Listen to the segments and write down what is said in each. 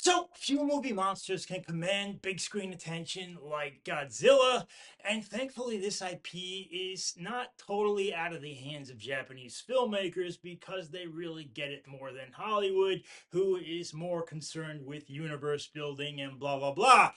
So, few movie monsters can command big screen attention like Godzilla, and thankfully, this IP is not totally out of the hands of Japanese filmmakers because they really get it more than Hollywood, who is more concerned with universe building and blah blah blah.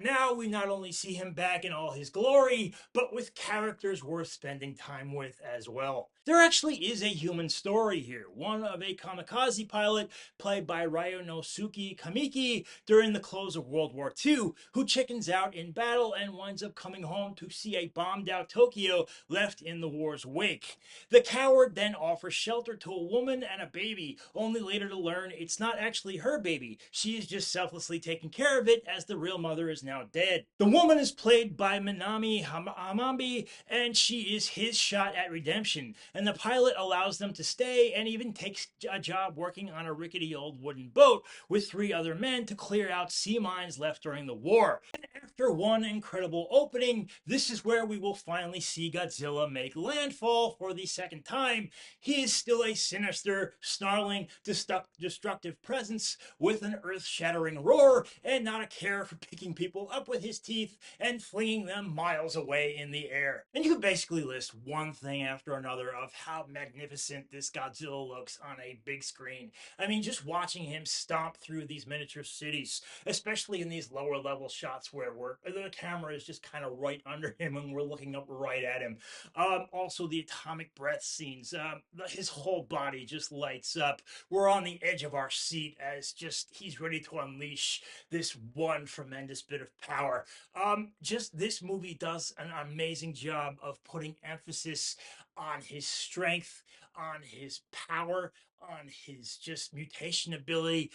Now we not only see him back in all his glory, but with characters worth spending time with as well. There actually is a human story here, one of a kamikaze pilot played by Ryonosuke Kamiki during the close of World War II, who chickens out in battle and winds up coming home to see a bombed out Tokyo left in the war's wake. The coward then offers shelter to a woman and a baby, only later to learn it's not actually her baby. She is just selflessly taking care of it as the real mother is now dead. The woman is played by Minami Hamambi, and she is his shot at redemption. And the pilot allows them to stay and even takes a job working on a rickety old wooden boat with three other men to clear out sea mines left during the war. And after one incredible opening, this is where we will finally see Godzilla make landfall for the second time. He is still a sinister, snarling, destructive presence with an earth-shattering roar and not a care for picking people up with his teeth and flinging them miles away in the air. And you can basically list one thing after another of how magnificent this Godzilla looks on a big screen. I mean, just watching him stomp through these miniature cities, especially in these lower level shots where the camera is just kind of right under him and we're looking up right at him. Also, the atomic breath scenes, his whole body just lights up. We're on the edge of our seat as just he's ready to unleash this one tremendous bit of power. Just this movie does an amazing job of putting emphasis on his strength, on his power, on his just mutation ability.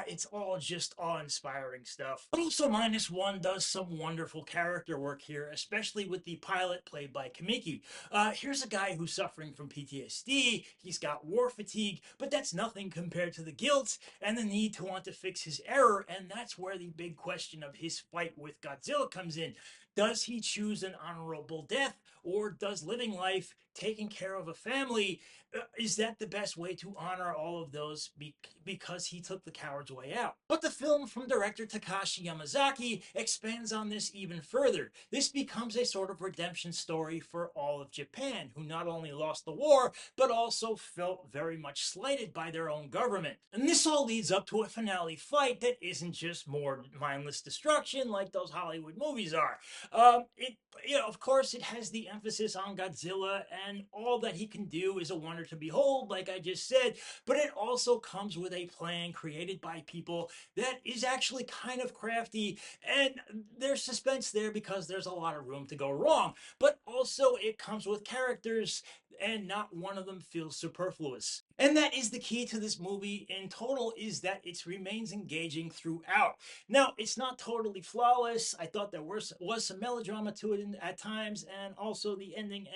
It's all just awe-inspiring stuff. But also Minus One does some wonderful character work here, especially with the pilot played by Kamiki. Here's a guy who's suffering from PTSD, he's got war fatigue, but that's nothing compared to the guilt and the need to want to fix his error, and that's where the big question of his fight with Godzilla comes in. Does he choose an honorable death, or does living life, taking care of a family, is that the best way to honor all of those because he took the coward's way out? But the film from director Takashi Yamazaki expands on this even further. This becomes a sort of redemption story for all of Japan, who not only lost the war, but also felt very much slighted by their own government. And this all leads up to a finale fight that isn't just more mindless destruction like those Hollywood movies are. Of course, it has the emphasis on Godzilla, and all that he can do is a wonder to behold, like I just said. But it also comes with a plan created by people that is actually kind of crafty, and there's suspense there because there's a lot of room to go wrong. But also, it comes with characters, and not one of them feels superfluous. And that is the key to this movie in total, is that it remains engaging throughout. Now, it's not totally flawless. I thought there was some melodrama to it at times, and also the ending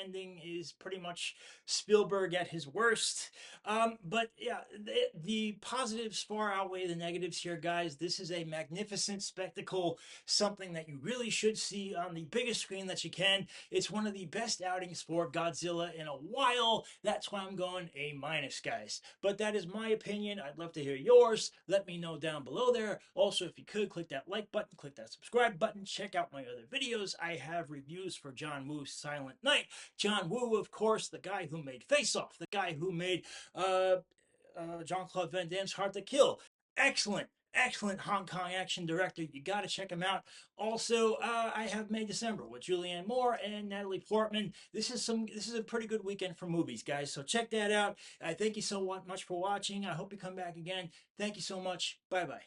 is pretty much Spielberg at his worst. But yeah, the positives far outweigh the negatives here, guys. This is a magnificent spectacle, something that you really should see on the biggest screen that you can. It's one of the best outings for Godzilla in a while. That's why I'm going A minus, guys. But that is my opinion. I'd love to hear yours. Let me know down below there. Also, if you could, click that like button, click that subscribe button, check out my other videos. I have reviews for John Woo's Silent Night. John Woo, of course, the guy who made Face Off, the guy who made Jean-Claude Van Damme's Hard to Kill. Excellent, excellent Hong Kong action director. You got to check him out. Also, I have May December with Julianne Moore and Natalie Portman. This is a pretty good weekend for movies, guys. So check that out. I thank you so much for watching. I hope you come back again. Thank you so much. Bye bye.